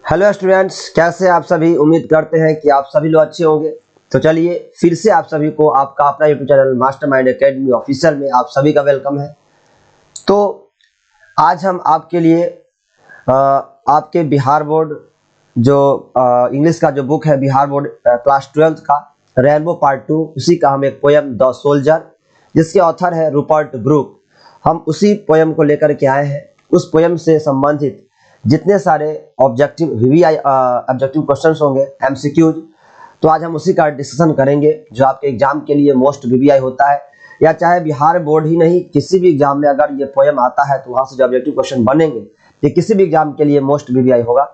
Hello students, कैसे आप सभी। उम्मीद करते हैं कि आप सभी लोग अच्छे होंगे। तो चलिए फिर से आप सभी को आपका अपना YouTube channel mastermind academy official में आप सभी का वेलकम है। तो आज हम आपके लिए आपके बिहार बोर्ड जो इंग्लिश का जो बुक है, बिहार बोर्ड क्लास 12 का रेनबो पार्ट 2, उसी का हम एक पोयम द सोल्जर, जिसके ऑथर है रूपर्ट ब्रूक, हम उसी पोयम को लेकर के आए हैं। उस पोयम से संबंधित जितने सारे ऑब्जेक्टिव वीवीआई ऑब्जेक्टिव क्वेश्चंस होंगे, एमसीक्यूज, तो आज हम उसी का डिस्कशन करेंगे जो आपके एग्जाम के लिए मोस्ट वीवीआई होता है, या चाहे बिहार बोर्ड ही नहीं किसी भी एग्जाम में अगर ये पोयम आता है तो वहाँ से जो ऑब्जेक्टिव क्वेश्चन बनेंगे ये किसी भी एग्जाम के लिए मोस्ट वीवीआई होगा।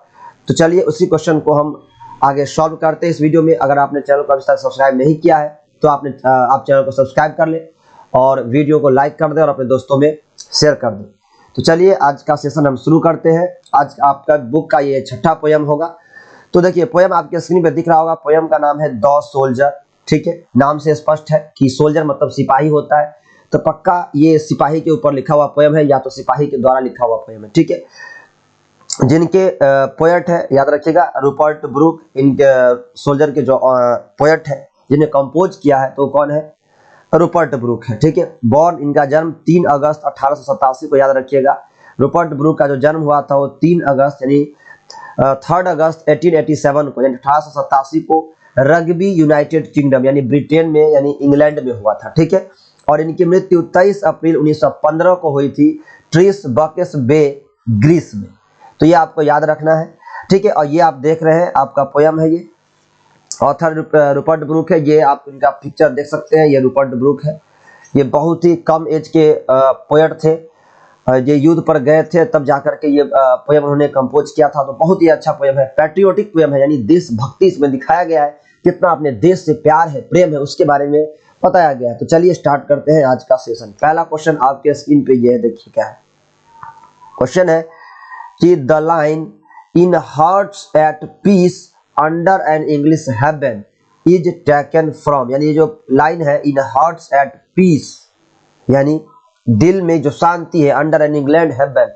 तो चलिए उसी क्वेश्चन को हम आगे सॉल्व करते हैं इस वीडियो में। अगर आपने चैनल को अभी तक सब्सक्राइब नहीं किया है तो आप चैनल को सब्सक्राइब कर लें और वीडियो को लाइक कर दें और अपने दोस्तों में शेयर कर दें। तो चलिए आज का सेशन हम शुरू करते हैं। आज आपका बुक का ये छठा पोयम होगा। तो देखिए पोयम आपके स्क्रीन पे दिख रहा होगा। पोयम का नाम है द सोल्जर। ठीक है, नाम से स्पष्ट है कि सोल्जर मतलब सिपाही होता है, तो पक्का ये सिपाही के ऊपर लिखा हुआ पोयम है या तो सिपाही के द्वारा लिखा हुआ पोयम है। ठीक है, जिनके पोएट है याद रखिएगा रूपर्ट ब्रूक। इनके सोल्जर के जो पोएट है जिन्हें कंपोज किया है तो कौन है, रूपर्ट ब्रूक है। ठीक है, बॉर्न इनका जन्म 3 अगस्त 1887 को याद रखिएगा। रूपर्ट ब्रूक का जो जन्म हुआ था वो 3 अगस्त यानी 3 अगस्त 1887 को यानी 1887 को रग्बी यूनाइटेड किंगडम यानी ब्रिटेन में यानी इंग्लैंड में हुआ था। ठीक है, और इनकी मृत्यु 23 अप्रैल 1915 को हुई थी ट्रिस बकेस बे, ग्रीस में। तो ये आपको याद रखना है। ठीक है, और ये आप देख रहे हैं आपका पोयम है, ये ऑथर रूपर्ट ब्रूक है। ये आप इनका पिक्चर देख सकते हैं, ये रूपर्ट ब्रूक है। ये बहुत ही कम एज के पोएट थे। ये युद्ध पर गए थे तब जाकर के ये पोयम उन्होंने कंपोज किया था। तो बहुत ही अच्छा पोयम है, पैट्रियोटिक पोयम है, यानी देशभक्ति इसमें दिखाया गया है, कितना अपने देश से प्यार है, प्रेम है, उसके बारे में बताया गया है। तो चलिए स्टार्ट करते हैं आज का सेशन। पहला क्वेश्चन आपके स्क्रीन पे ये है, देखिए क्या है। क्वेश्चन है कि the line in hearts at peace under an English heaven is taken from, यानी ये जो लाइन है इन हार्ट्स एट पीस यानी दिल में जो शांति है, under an England heaven,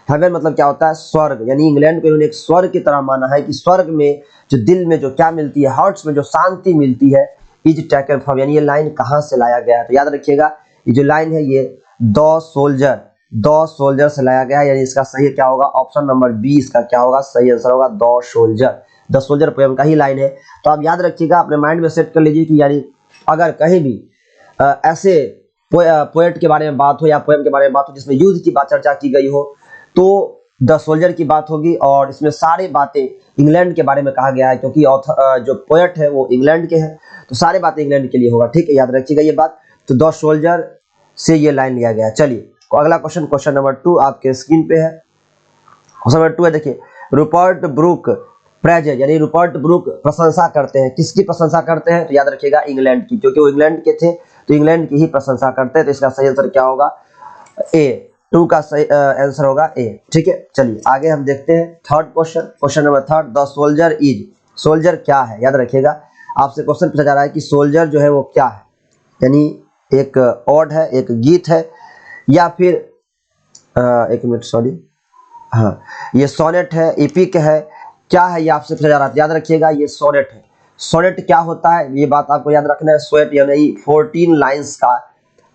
heaven मतलब क्या होता है, स्वर्ग, यानी इंग्लैंड को इन्होंने एक स्वर्ग की तरह माना है कि स्वर्ग में जो दिल में जो क्या मिलती है, हार्ट्स में जो शांति मिलती है, इज टेकन फ्रॉम, यानी ये लाइन कहाँ से लाया गया है। तो याद रखिएगा ये जो लाइन है ये द सोल्जर से लाया गया है, यानी इसका सही क्या होगा, ऑप्शन नंबर बी इसका क्या होगा, सही आंसर होगा द सोल्जर पोयम का ही लाइन है। तो आप याद रखिएगा, अपने माइंड में सेट कर लीजिए कि यानी अगर कहीं भी ऐसे पोएट के बारे में बात हो या पोयम के बारे में बात हो जिसमें युद्ध की बात चर्चा की गई हो तो द सोल्जर की बात होगी। और इसमें सारी बातें इंग्लैंड के बारे में कहा गया है क्योंकि जो पोएट है वो इंग्लैंड के हैं, तो सारी बातें इंग्लैंड के लिए होगा। ठीक है, याद रखिएगा ये बात। तो द सोल्जर से ये लाइन लिया गया है। चलिए अगला क्वेश्चन, क्वेश्चन नंबर 2 आपके स्क्रीन पे है। क्वेश्चन नंबर 2 है, देखिए रूपर्ट ब्रूक प्रेजेंट, यानी रूपर्ट ब्रूक प्रशंसा करते हैं, किसकी प्रशंसा करते हैं, तो याद रखिएगा इंग्लैंड की, क्योंकि वो इंग्लैंड के थे तो इंग्लैंड की ही प्रशंसा करते हैं। तो इसका सही आंसर क्या होगा, ए, 2 का सही आंसर होगा ए। ठीक है, चलिए आगे हम देखते हैं third question. Question number 3, the soldier is, soldier क्या है, याद रखिएगा आपसे क्वेश्चन पूछा जा रहा है कि सोल्जर जो है वो क्या है, यानी एक ऑड है, एक गीत है, या फिर एक मिनट सॉरी, हाँ ये सोनेट है, एपिक है, क्या है, ये आपसे पूछा जा रहा है। याद रखिएगा ये सोनेट है। सोनेट क्या होता है ये बात आपको याद रखना है। सोनेट यानी 14 लाइंस का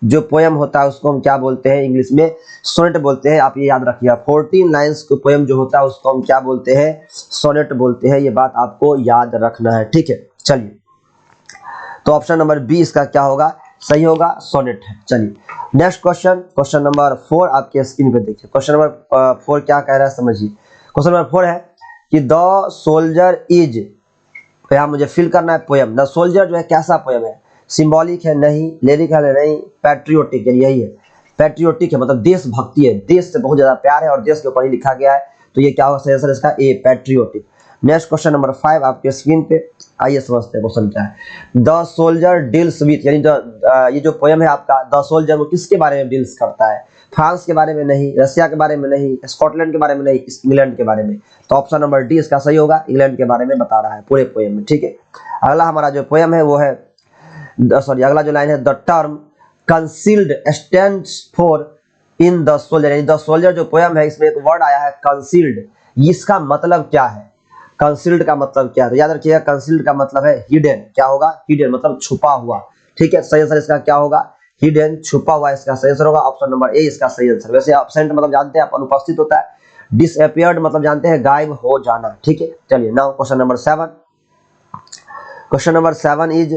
जो पोयम होता है उसको हम क्या बोलते हैं, इंग्लिश में सोनेट बोलते हैं। आप ये याद रखिएगा 14 लाइंस का पोयम जो होता है उसको हम क्या बोलते हैं, सोनेट बोलते हैं। ये बात आपको याद रखना है। ठीक है, चलिए तो ऑप्शन नंबर बी इसका क्या होगा, सही होगा, सोनेट है। चलिए नेक्स्ट क्वेश्चन, क्वेश्चन नंबर 4 आपके स्क्रीन पे देखिए। क्वेश्चन नंबर 4 क्या कह रहा है समझिए। क्वेश्चन नंबर 4 है कि द सोल्जर इज, तो यहाँ मुझे फिल करना है पोयम। द सोल्जर जो है कैसा पोयम है, सिंबॉलिक है, नहीं, लिरिकल है, नहीं, पैट्रियोटिक, यानी यही है पैट्रियोटिक है, मतलब देशभक्ति है, देश से बहुत ज्यादा प्यार है और देश के ऊपर ही लिखा गया है। तो ये क्या होगा सही आंसर इसका, ए, पैट्रियोटिक। नेक्स्ट क्वेश्चन नंबर 5 आपके स्क्रीन पे, आइए समझते हैं क्वेश्चन क्या है। द सोल्जर डील्स विथ, यानी ये जो पोयम है आपका द सोल्जर वो किसके बारे में डील्स करता है, फ्रांस के बारे में नहीं, रशिया के बारे में नहीं, स्कॉटलैंड के बारे में नहीं, इंग्लैंड के बारे में। तो ऑप्शन नंबर डी इसका सही होगा, इंग्लैंड के बारे में बता रहा है पूरे पोयम में। ठीक है, अगला हमारा जो पोयम है वो है अगला जो लाइन है, the term concealed stands for in the soldier, यानी द सोल्जर जो पोयम है इसमें एक वर्ड आया है कंसील्ड, इसका मतलब क्या है। कंसील्ड का मतलब क्या है, तो याद रखिएगा कंसील्ड का मतलब है हिडन। क्या होगा, हिडन मतलब छुपा हुआ। ठीक है, सही आंसर इसका क्या होगा, हिडन, छुपा हुआ इसका सही आंसर होगा। ऑप्शन नंबर ए इसका सही आंसर। वैसे एब्सेंट मतलब जानते हैं आप, अनुपस्थित होता है। डिसअपियर्ड मतलब जानते हैं गायब हो जाना। ठीक है, चलिए now question number 7। Question number 7 is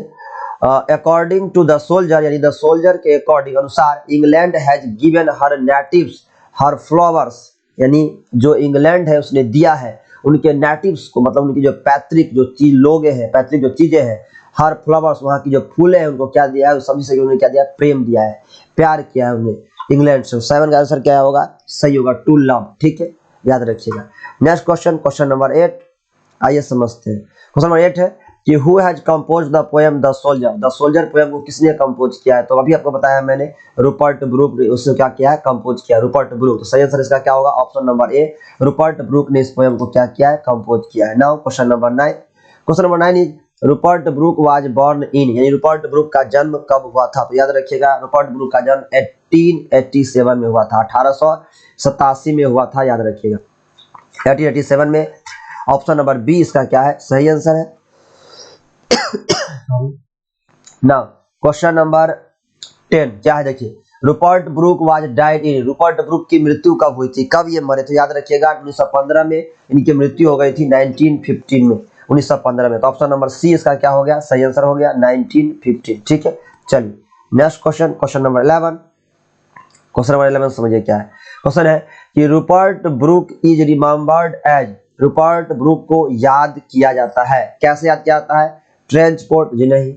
according to the soldier, यानी द सोल्जर के अकॉर्डिंग अनुसार, England has given her natives her flowers, यानी जो इंग्लैंड है उसने दिया है उनके नेटिव्स को, मतलब उनकी जो पैतृक जो चीज लोग हैं, पैतृक जो चीजें हैं, हर फ्लावर्स वहाँ की जो फूल है उनको क्या दिया है, सभी से उन्होंने क्या दिया, प्रेम दिया है, प्यार किया है उन्हें इंग्लैंड से। 7 का आंसर क्या होगा, सही होगा, टू लव। ठीक है, याद रखिएगा। नेक्स्ट क्वेश्चन, क्वेश्चन नंबर 8, आइए समझते हैं। क्वेश्चन नंबर 8 है कि who has compose the poem the soldier, the soldier poem को किसने कंपोज किया है, तो अभी आपको बताया मैंने, रूपर्ट ब्रूक ने उसने क्या किया है, कंपोज किया, रूपर्ट ब्रूक। तो सही आंसर इसका क्या होगा, option number A, Rupert Brooke ने इस पोएम को क्या किया है, कंपोज किया है। Now question number 9। Question number 9 is Rupert Brooke was born in, यानी रूपर्ट ब्रूक का जन्म कब हुआ था, तो याद रखिएगा रूपर्ट ब्रूक का जन्म 1887 में हुआ था, 1887 में हुआ था, याद रखिएगा 1887 में। ऑप्शन नंबर बी इसका क्या है, सही आंसर है। नाउ क्वेश्चन नंबर 10 क्या है, देखिए Rupert Brooke was died in, Rupert Brooke की मृत्यु कब हुई थी, कब ये मरे, तो याद रखिएगा 1915 में इनकी मृत्यु हो गई थी, 1915 में, 1915 में। तो ऑप्शन नंबर सी इसका क्या हो गया, सही आंसर हो गया 1915। ठीक है, चलिए next question, question number 11। Question number 11 समझिए क्या है। क्वेश्चन है कि Rupert Brooke is remembered as, Rupert Brooke को याद किया जाता है, कैसे याद किया जाता है, ट्रेंच पोएट जी नहीं,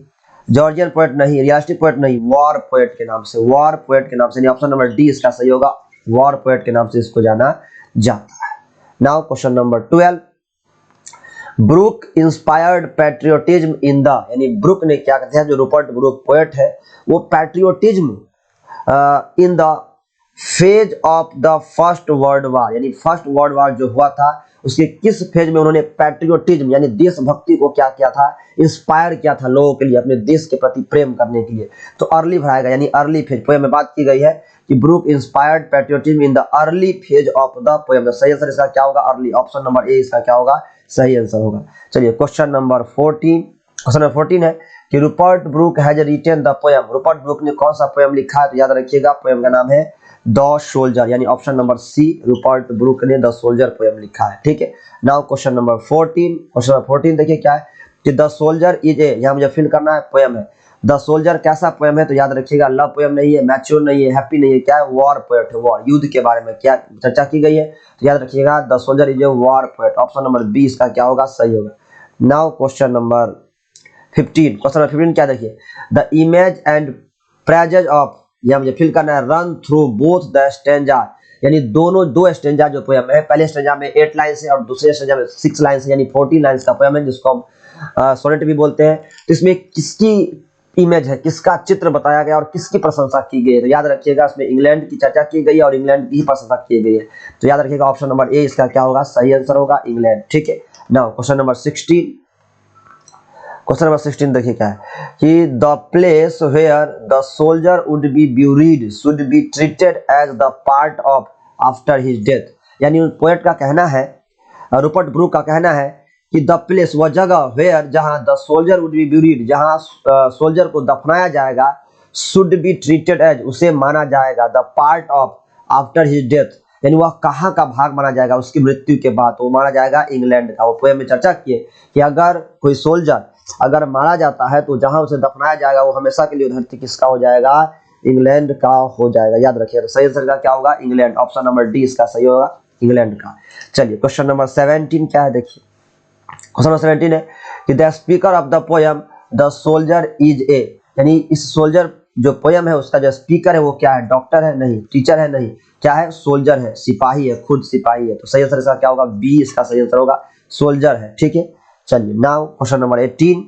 जॉर्जियन पोएट नहीं, रियलिस्टिक पोएट नहीं, वॉर पोएट के नाम से, वॉर पोएट के नाम से। ऑप्शन नंबर डी इसका सही होगा, वॉर पोएट के नाम से इसको जाना जाता है। Now question number 12, Brooke inspired patriotism in the, यानी ब्रूक ने क्या कहते हैं, जो रूपर्ट ब्रूक पोएट है वो patriotism in the phase of the first world war, यानी फर्स्ट वर्ल्ड वार जो हुआ था उसके किस फेज में उन्होंने पैट्रियोटिज्म यानी देशभक्ति को क्या किया था, इंस्पायर किया था लोगों के लिए, अपने देश के प्रति प्रेम करने के लिए। तो अर्ली भराएगा, यानी अर्ली फेज। पोएम में बात की गई है कि Brooke inspired patriotism in the early phase of the poem. सही आंसर इसका क्या होगा, अर्ली। ऑप्शन नंबर ए इसका क्या होगा, सही आंसर होगा। चलिए क्वेश्चन नंबर 14। क्वेश्चन नंबर 14 है कि Rupert Brooke has written the poem, Rupert Brooke ने कौन सा पोएम लिखा है, तो याद रखिएगा पोएम का नाम है द सोल्जर, यानी option number C, Rupert Brooke ने द सोल्जर पोएम लिखा है। ठीक है, now question number 14। Question number 14 देखिए क्या है कि द सोल्जर इज ए, यहाँ मुझे फिल करना है, पोएम है। द सोल्जर कैसा पोएम है, तो याद रखिएगा लव पोएम नहीं है, मैच्योर नहीं है, हैप्पी नहीं है, क्या है, वॉर पोएट है, वॉर, युद्ध के बारे में क्या चर्चा की गई है, तो याद रखिएगा the soldier is a war poet. Option number B इसका क्या होगा, सही होगा। Now question number 15। Question number 15 क्या देखिए, the image and phrases of, यह मुझे फिल करना है, run through both the stanza, यानी दोनों दो स्टैंजा जो पोएम है, पहले स्टैंजा में 8 लाइन्स है और दूसरे स्टैंजा में 6 लाइन्स है, यानी 14 लाइन्स का पोएम है जिसको हम सोनेट भी बोलते हैं। तो इसमें किसकी इमेज है, किसका चित्र बताया गया और किसकी प्रशंसा की गई है, तो याद रखिएगा इसमें इंग्लैंड की चर्चा की गई है और इंग्लैंड की ही प्रशंसा की गई है। तो याद रखिएगा ऑप्शन नंबर ए इसका क्या होगा, सही आंसर होगा, इंग्लैंड। ठीक है, now question number 16। Question number 16 देखिए क्या है कि the place where the soldier would be buried should be treated as the part of after his death, यानी पोएट का कहना है, रूपर्ट ब्रूक का कहना है कि द प्लेस, वह जगह, वेयर जहां the soldier would be buried, जहां सोल्जर को दफनाया जाएगा, शुड बी ट्रीटेड एज, उसे माना जाएगा, the part of after his death, यानी वह कहाँ का भाग माना जाएगा उसकी मृत्यु के बाद, वो माना जाएगा इंग्लैंड का। वो पोएम में चर्चा किए कि अगर कोई सोल्जर अगर मारा जाता है तो जहां उसे दफनाया जाएगा वो हमेशा के लिए धरती किसका हो जाएगा, इंग्लैंड का हो जाएगा, याद रखिए। तो सही आंसर का क्या होगा, इंग्लैंड। ऑप्शन नंबर डी इसका सही होगा, इंग्लैंड का। चलिए क्वेश्चन नंबर 17 क्या है देखिए, क्वेश्चन नंबर 17 है कि the speaker of the poem the soldier is ए, यानी इस सोल्जर जो पोएम है उसका जो स्पीकर है वो क्या है, डॉक्टर है नहीं, टीचर है नहीं, क्या है, सोल्जर है, सिपाही है, खुद सिपाही है। तो सही आंसर इसका क्या होगा, बी इसका सही आंसर होगा, सोल्जर है। ठीक है, चलिए now question number 18।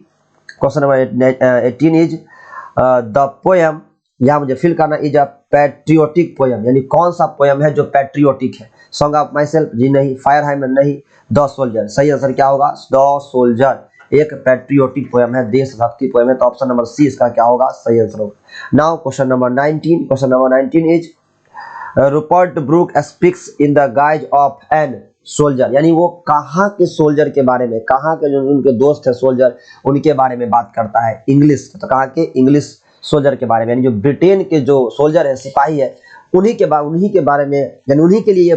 Question number 18 is the poem, यहाँ मुझे फिल करना, इज अ पैट्रियोटिक पोएम, यानी कौन सा पोएम है जो पैट्रियोटिक है, सॉन्ग ऑफ माई सेल्फ जी नहीं, फायर हाइमन नहीं, द सोल्जर। सही आंसर क्या होगा, द सोल्जर एक पैट्रियोटिक पोएम है, देशभक्ति पोएम है। तो ऑप्शन नंबर सी इसका क्या होगा, सही आंसर होगा। Now question number 19। Question number 19 is Rupert Brooke speaks in the guise of an soldier, यानी वो कहाँ के सोल्जर के बारे में, कहाँ के जो उनके दोस्त है सोल्जर उनके बारे में बात करता है, इंग्लिश, तो कहाँ के इंग्लिश सोल्जर के बारे में, यानी जो ब्रिटेन के जो सोल्जर है, सिपाही है, उन्हीं के बारे में, यानी उन्हीं के लिए,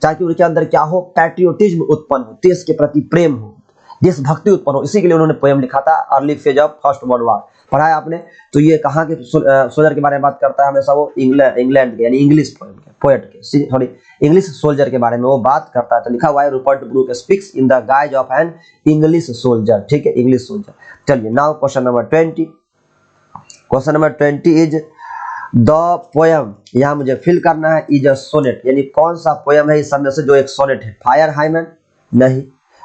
ताकि उनके अंदर क्या हो, पैट्रियोटिज्म उत्पन्न हो, देश के प्रति प्रेम हो, देशभक्ति उत्पन्न हो, इसी के लिए उन्होंने पोएम लिखा था, early phase of first world war. पढ़ा है आपने। तो ये कहाँ के सोल्जर के बारे में बात करता है हमेशा, वो इंग्लैंड के, यानी इंग्लिश पोएट के, सॉरी इंग्लिश सोल्जर के बारे में वो बात करता है। तो लिखा हुआ है Rupert Brooke speaks in the guise of an English soldier, ठीक है, इंग्लिश सोल्जर। चलिए now question number 20। Question number 20 is the poem, यहाँ मुझे फिल करना है, इज अ सोनेट, यानी कौन सा पोएम है इस सब में से जो एक सोनेट है। फायर हाइमन नहीं,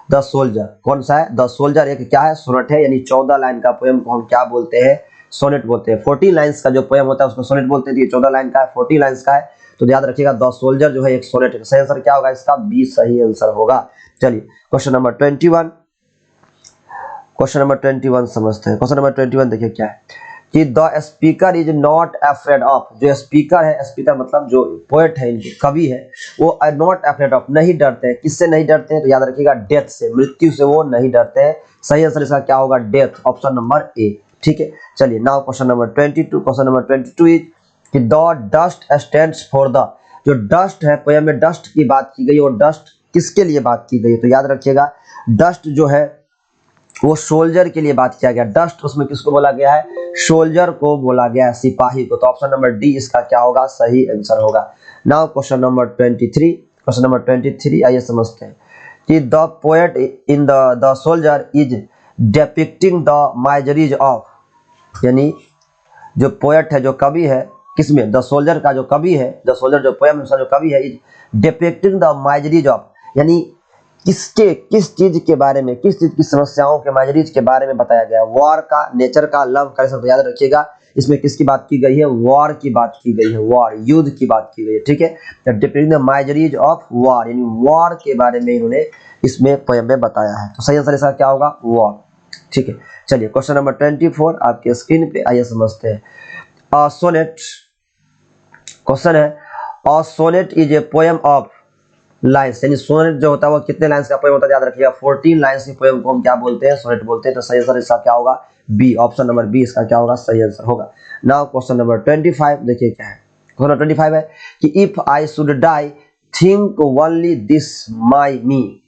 द सोल्जर कौन सा है, द सोल्जर एक क्या है, सोनेट है, यानी 14 लाइन का पोएम को हम क्या बोलते हैं, सोनेट बोलते हैं। 14 लाइन्स का जो पोएम होता है उसको सोनेट बोलते हैं। ये 14 लाइन का है, 14 लाइन्स का है, तो याद रखिएगा द सोल्जर जो है एक सोनेट है। सही आंसर क्या होगा इसका, बी सही आंसर होगा। चलिए क्वेश्चन नंबर 21, क्वेश्चन नंबर 21 समझते हैं। क्वेश्चन नंबर 21 देखिए क्या है कि the speaker is not afraid of, जो स्पीकर है, स्पीकर मतलब जो पोएट है, इनके कवि है, वो नॉट अफ्रेड ऑफ, नहीं डरते हैं। किससे नहीं डरते हैं, तो याद रखिएगा डेथ से, मृत्यु से वो नहीं डरते हैं। सही आंसर इसका क्या होगा, डेथ, ऑप्शन नंबर ए, ठीक है। चलिए now question number 22, question number 22 is कि the dust stands for the, जो डस्ट है, पोएम में डस्ट की बात की गई, और डस्ट किसके लिए बात की गई, तो याद रखिएगा डस्ट जो है वो सोल्जर के लिए बात किया गया। डस्ट उसमें किसको बोला गया है, सोल्जर को बोला गया है, सिपाही को। तो ऑप्शन नंबर डी इसका क्या होगा, सही आंसर होगा। Now question number 23, question number 23 आइए समझते हैं कि the poet in the soldier is depicting the miseries of, यानी जो पोएट है, जो कवि है, किसमें, द सोल्जर का जो कवि है, द सोल्जर जो पोएम है जो कवि है, is depicting the miseries of, यानी किस चीज के बारे में, किस चीज की समस्याओं के, माइजरीज के बारे में बताया गया, वॉर का, नेचर का, लव का। सब याद रखिएगा इसमें किसकी बात की गई है, वॉर की बात की गई है, वॉर, युद्ध की बात की गई है, ठीक है। Depicting the miseries of war, यानी वॉर के बारे में इन्होंने इसमें पोएम में बताया है। तो सही आंसर इसका क्या होगा, वॉर, ठीक है। चलिए क्वेश्चन नंबर 24 आपके स्क्रीन पे, आइए समझते हैं। सोनेट, क्वेश्चन है a sonnet is a poem of lines, यानी सोनेट जो होता है वो कितने लाइन्स का पोएम होता है, याद रखिएगा 14 लाइन्स की पोएम को हम क्या बोलते हैं, सोनेट बोलते हैं। तो सही आंसर इसका क्या होगा, बी, ऑप्शन नंबर बी इसका क्या होगा, सही आंसर होगा। नाउ क्वेश्चन नंबर 25 देखिए क्या है। क्वेश्चन 25 है कि if I should die think only this my me,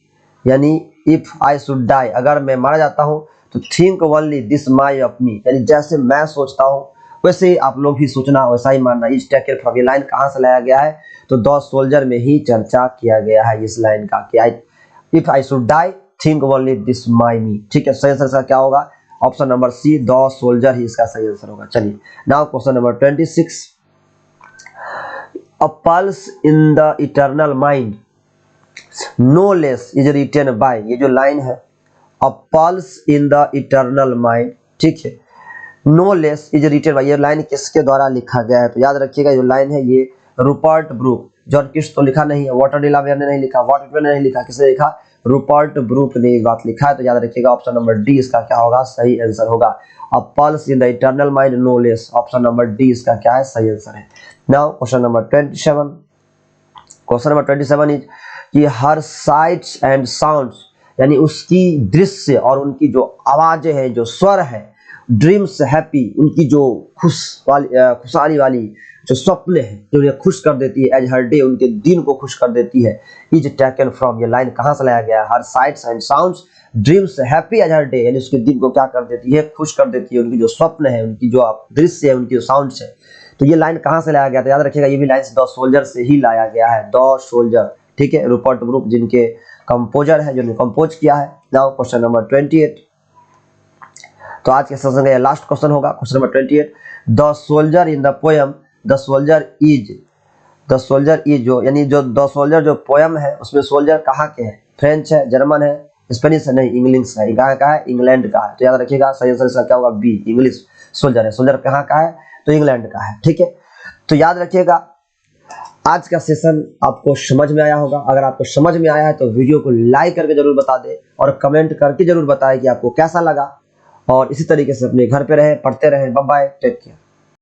यानी इफ आई शुड डाई, अगर मैं मारा जाता हूं तो think only this my of me, यानी जैसे मैं सोचता हूं वैसे ही आप लोग भी सोचना, वैसा ही मानना। इस टेकन फ्रॉम, ये लाइन कहां से लाया गया है, तो द सोल्जर में ही चर्चा किया गया है इस लाइन का कि if I should die think only this my me, ठीक है। सही आंसर क्या होगा, option number C, the soldier ही इसका सही आंसर होगा। चलिए now question number 26, a pulse in the eternal mind no less is written by, ये जो लाइन है, a pulse in the eternal mind, ठीक है, no less is written by, ये लाइन किसके द्वारा लिखा गया है, तो याद रखिएगा जो लाइन है ये रूपर्ट ब्रूक, जॉन किस्ट तो लिखा नहीं है, वाटर डिलावेयर ने नहीं लिखा, वॉट विटमैन ने नहीं लिखा, किसने लिखा, रूपर्ट ब्रूक ने ये बात लिखा है। तो याद रखिएगा ऑप्शन नंबर डी इसका क्या होगा, सही आंसर होगा। A pulse in the eternal mind no less, option number D इसका क्या है, सही आंसर है। Now question number 27, question number 27 is कि हर साइट्स एंड साउंड्स, यानी उसकी दृश्य और उनकी जो आवाजें हैं, जो स्वर है, ड्रीम्स हैप्पी, उनकी जो खुशहाली वाली जो स्वप्न है, जो उन्हें खुश कर देती है, एज हर डे, उनके दिन को खुश कर देती है, इज टेकन फ्रॉम, ये लाइन कहां से लाया गया है, her sights and sounds dreams happy as her day, यानी उसके दिन को क्या कर देती है, खुश कर देती है, उनकी जो स्वप्न है, उनकी जो दृश्य है, उनकी जो साउंड्स है। तो ये लाइन कहां से लाया गया, तो याद रखिएगा ये भी लाइन द सोल्जर से ही लाया गया है, द सोल्जर, ठीक है, रूपर्ट ब्रूक जिनके कंपोजर है, जिन्होंने कंपोज किया है। नाउ क्वेश्चन नंबर 28, तो आज के सेशन का ये लास्ट क्वेश्चन होगा, question number 28, the soldier in the poem the soldier is जो, यानी जो द सोल्जर जो पोएम है उसमें सोल्जर कहाँ के हैं, फ्रेंच है, जर्मन है, स्पेनिश है, नहीं इंग्लिश है, कहाँ का है, इंग्लैंड का है। तो याद रखिएगा सही आंसर इसका क्या होगा, बी, इंग्लिश सोल्जर है। सोल्जर कहाँ का है, तो इंग्लैंड का है, ठीक है। तो याद रखिएगा आज का सेशन आपको समझ में आया होगा। अगर आपको समझ में आया है तो वीडियो को लाइक करके जरूर बता दें और कमेंट करके जरूर बताएं कि आपको कैसा लगा, और इसी तरीके से अपने घर पे रहे, पढ़ते रहे। Bye bye, take care.